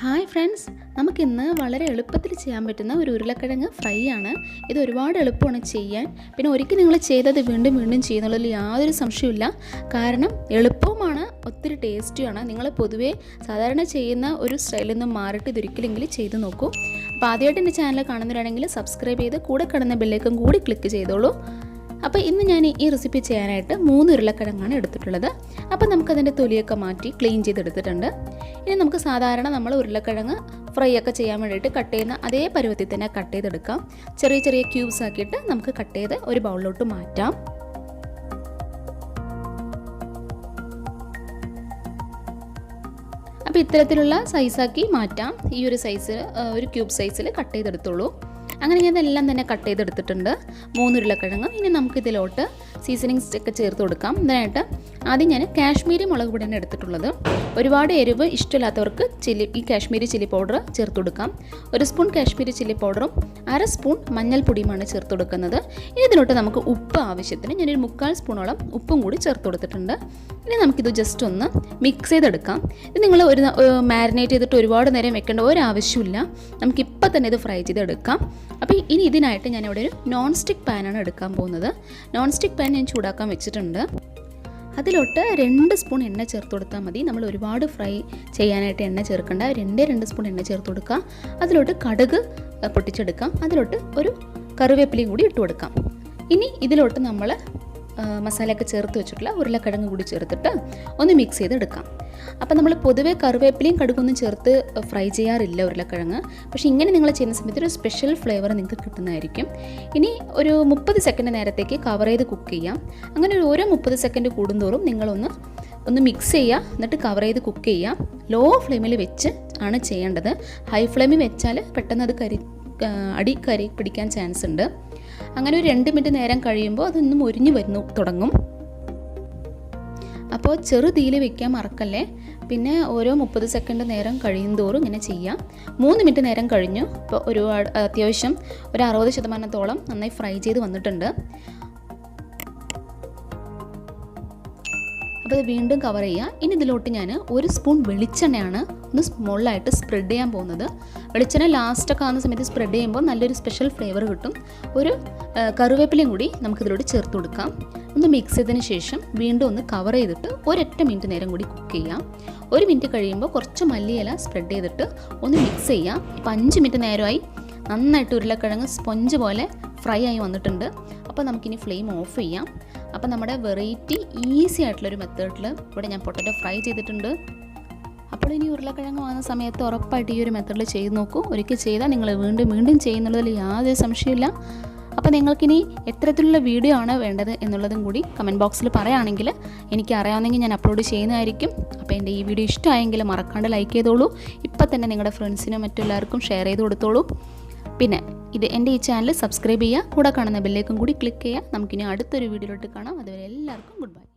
Hi friends, നമുക്കിന്ന് വളരെ എളുപ്പത്തിൽ ചെയ്യാൻ പറ്റുന്ന ഒരു ഉരുളക്കിഴങ്ങ് ഫ്രൈ ആണ്. ഇത് ഒരുപാട് എളുപ്പമാണ് ചെയ്യാൻ. പിന്നെ ഒരിക്കൽ നിങ്ങൾ ചെയ്തത് വീണ്ടും വീണ്ടും ചെയ്യുന്നുള്ളതിൽ യാതൊരു സംശയമില്ല. കാരണം എളുപ്പവുമാണ്, ഒത്തിരി ടേസ്റ്റിയാണ്. നിങ്ങൾ പൊതുവേ സാധാരണ ചെയ്യുന്ന ഒരു സ്റ്റൈലിൽ നിന്നും മാറിയിട്ട് ഇതൊരിക്കലെങ്കിലും ചെയ്ത് നോക്കൂ. അപ്പോൾ ആദ്യമായിട്ട് എൻ്റെ ചാനൽ കാണുന്നവരാണെങ്കിൽ സബ്സ്ക്രൈബ് ചെയ്ത് കൂടെ കിടന്ന ബെല്ലേക്കും കൂടി ക്ലിക്ക് ചെയ്തോളൂ. അപ്പോൾ ഇന്ന് ഞാൻ ഈ റെസിപ്പി ചെയ്യാനായിട്ട് 3 ഉരുളക്കിഴങ്ങാണ് എടുത്തിട്ടുള്ളത്. അപ്പോൾ നമുക്കതിൻ്റെ തൊലിയൊക്കെ മാറ്റി ക്ലീൻ ചെയ്തെടുത്തിട്ടുണ്ട്. ഇനി നമുക്ക് സാധാരണ നമ്മൾ ഉരുളക്കിഴങ്ങ് ഫ്രൈ ഒക്കെ ചെയ്യാൻ വേണ്ടിയിട്ട് കട്ട് ചെയ്യുന്ന അതേ പരുവത്തിൽ തന്നെ കട്ട് ചെയ്തെടുക്കാം. ചെറിയ ചെറിയ ക്യൂബ്സ് ആക്കിയിട്ട് നമുക്ക് കട്ട് ചെയ്ത് ഒരു ബൗളിലോട്ട് മാറ്റാം. അപ്പോൾ ഇത്തരത്തിലുള്ള സൈസാക്കി മാറ്റാം. ഈ ഒരു സൈസ് ഒരു ക്യൂബ് സൈസിൽ കട്ട് ചെയ്തെടുത്തോളൂ. അങ്ങനെ ഞാൻ ഇതെല്ലാം തന്നെ കട്ട് ചെയ്തെടുത്തിട്ടുണ്ട്, 3 ഉരുളക്കിഴങ്ങ്. ഇനി നമുക്കിതിലോട്ട് സീസണിങ്സ് ഒക്കെ ചേർത്ത് കൊടുക്കാം. ഇതിനായിട്ട് ആദ്യം ഞാൻ കാശ്മീരി മുളക് പൊടിയാണ് എടുത്തിട്ടുള്ളത്. ഒരുപാട് എരിവ് ഇഷ്ടമില്ലാത്തവർക്ക് ഈ കാശ്മീരി ചില്ലി പൗഡർ ചേർത്ത് കൊടുക്കാം. 1 സ്പൂൺ കാശ്മീരി ചില്ലി പൗഡറും 1/2 സ്പൂൺ മഞ്ഞൾപ്പൊടിയുമാണ് ചേർത്ത് കൊടുക്കുന്നത്. ഇനി ഇതിലോട്ട് നമുക്ക് ഉപ്പ് ആവശ്യത്തിന് ഞാനൊരു 3/4 സ്പൂണോളം ഉപ്പും കൂടി ചേർത്ത് കൊടുത്തിട്ടുണ്ട്. ഇനി നമുക്കിത് ജസ്റ്റ് ഒന്ന് മിക്സ് ചെയ്തെടുക്കാം. ഇത് നിങ്ങൾ മാരിനേറ്റ് ചെയ്തിട്ട് ഒരുപാട് നേരം വെക്കേണ്ട ഒരാവശ്യമില്ല. നമുക്കിപ്പോൾ തന്നെ ഇത് ഫ്രൈ ചെയ്തെടുക്കാം. അപ്പോൾ ഇനി ഇതിനായിട്ട് ഞാനിവിടെ ഒരു നോൺ സ്റ്റിക്ക് പാനാണ് എടുക്കാൻ പോകുന്നത്. നോൺ സ്റ്റിക്ക് പാൻ ഞാൻ ചൂടാക്കാൻ വെച്ചിട്ടുണ്ട്. അതിലോട്ട് 2 സ്പൂൺ എണ്ണ ചേർത്ത് കൊടുത്താൽ മതി. നമ്മൾ ഒരുപാട് ഫ്രൈ ചെയ്യാനായിട്ട് എണ്ണ ചേർക്കേണ്ട. 2 സ്പൂൺ എണ്ണ ചേർത്ത് കൊടുക്കുക. അതിലോട്ട് കടുക് പൊട്ടിച്ചെടുക്കാം. അതിലോട്ട് ഒരു കറിവേപ്പിലയും കൂടി ഇട്ട് കൊടുക്കാം. ഇനി ഇതിലോട്ട് നമ്മൾ മസാലയൊക്കെ ചേർത്ത് വെച്ചിട്ടുള്ള ഉരുളക്കിഴങ്ങ് കൂടി ചേർത്തിട്ട് ഒന്ന് മിക്സ് ചെയ്തെടുക്കാം. അപ്പോൾ നമ്മൾ പൊതുവേ കറിവേപ്പിലയും കടുകൊന്നും ചേർത്ത് ഫ്രൈ ചെയ്യാറില്ല ഉരുളക്കിഴങ്ങ്. പക്ഷേ ഇങ്ങനെ നിങ്ങൾ ചെയ്യുന്ന സമയത്ത് ഒരു സ്പെഷ്യൽ ഫ്ലേവർ നിങ്ങൾക്ക് കിട്ടുന്നതായിരിക്കും. ഇനി ഒരു 30 സെക്കൻഡ് നേരത്തേക്ക് കവർ ചെയ്ത് കുക്ക് ചെയ്യാം. അങ്ങനെ ഓരോ 30 സെക്കൻഡ് കൂടുന്തോറും നിങ്ങളൊന്ന് മിക്സ് ചെയ്യുക, എന്നിട്ട് കവർ ചെയ്ത് കുക്ക് ചെയ്യാം. ലോ ഫ്ലെയിമിൽ വെച്ച് ആണ് ചെയ്യേണ്ടത്. ഹൈ ഫ്ലെയിമിൽ വെച്ചാൽ പെട്ടെന്ന് അത് അടി പിടിക്കാൻ ചാൻസ് ഉണ്ട്. അങ്ങനെ ഒരു 2 മിനിറ്റ് നേരം കഴിയുമ്പോൾ അതൊന്നും മൊരിഞ്ഞ് തുടങ്ങും. അപ്പോൾ ചെറു തീയിൽ വെക്കാൻ മറക്കല്ലേ. പിന്നെ ഓരോ 30 സെക്കൻഡ് നേരം കഴിയുന്തോറും ഇങ്ങനെ ചെയ്യാം. 3 മിനിറ്റ് നേരം കഴിഞ്ഞു. ഇപ്പോൾ അത്യാവശ്യം ഒരു 60% നന്നായി ഫ്രൈ ചെയ്ത് വന്നിട്ടുണ്ട്. അപ്പോൾ ഇത് വീണ്ടും കവർ ചെയ്യുക. ഇനി ഇതിലോട്ട് ഞാൻ 1 സ്പൂൺ വെളിച്ചെണ്ണയാണ് ഒന്ന് സ്മോളായിട്ട് സ്പ്രെഡ് ചെയ്യാൻ പോകുന്നത്. വെളിച്ചെണ്ണ ലാസ്റ്റൊക്കെ ആകുന്ന സമയത്ത് സ്പ്രെഡ് ചെയ്യുമ്പോൾ നല്ലൊരു സ്പെഷ്യൽ ഫ്ലേവർ കിട്ടും. ഒരു കറിവേപ്പിലയും കൂടി നമുക്കിതിലോട്ട് ചേർത്ത് കൊടുക്കാം. ഒന്ന് മിക്സ് ചെയ്തതിന് ശേഷം വീണ്ടും ഒന്ന് കവർ ചെയ്തിട്ട് 1 മിനിറ്റ് നേരം കൂടി കുക്ക് ചെയ്യാം. 1 മിനിറ്റ് കഴിയുമ്പോൾ കുറച്ച് മല്ലിയില സ്പ്രെഡ് ചെയ്തിട്ട് ഒന്ന് മിക്സ് ചെയ്യാം. ഇപ്പോൾ 5 മിനിറ്റ് നേരമായി നന്നായിട്ട് ഉരുളക്കിഴങ്ങ് സ്പോഞ്ച് പോലെ ഫ്രൈ ആയി വന്നിട്ടുണ്ട്. അപ്പോൾ നമുക്കിനി ഫ്ലെയിം ഓഫ് ചെയ്യാം. അപ്പോൾ നമ്മുടെ വെറൈറ്റി ഈസി ആയിട്ടുള്ളൊരു മെത്തേഡിൽ ഇവിടെ ഞാൻ പൊട്ടറ്റോ ഫ്രൈ ചെയ്തിട്ടുണ്ട്. അപ്പോൾ ഇനി ഉരുളക്കിഴങ്ങ് വാങ്ങുന്ന സമയത്ത് ഉറപ്പായിട്ട് ഈ ഒരു മെത്തേഡിൽ ചെയ്ത് നോക്കൂ. ഒരിക്കൽ ചെയ്താൽ നിങ്ങൾ വീണ്ടും വീണ്ടും ചെയ്യുന്നുള്ളതിൽ യാതൊരു സംശയമില്ല. അപ്പോൾ നിങ്ങൾക്കിനി എത്തരത്തിലുള്ള വീഡിയോ ആണ് വേണ്ടത് എന്നുള്ളതും കൂടി കമൻറ്റ് ബോക്സിൽ പറയുകയാണെങ്കിൽ എനിക്ക് അറിയാവുന്നെങ്കിൽ ഞാൻ അപ്ലോഡ് ചെയ്യുന്നതായിരിക്കും. അപ്പോൾ എൻ്റെ ഈ വീഡിയോ ഇഷ്ടമായെങ്കിൽ മറക്കാണ്ട് ലൈക്ക് ചെയ്തോളൂ. ഇപ്പം തന്നെ നിങ്ങളുടെ ഫ്രണ്ട്സിനും മറ്റെല്ലാവർക്കും ഷെയർ ചെയ്ത് കൊടുത്തോളൂ. പിന്നെ എൻ്റെ ഈ ചാനൽ സബ്സ്ക്രൈബ് ചെയ്യുക, കൂടെ കാണുന്ന ബെല്ലേക്കും കൂടി ക്ലിക്ക് ചെയ്യുക. നമുക്കിനി അടുത്തൊരു വീഡിയോയിലോട്ട് കാണാം. അതുവരെ എല്ലാവർക്കും ഗുഡ് ബൈ.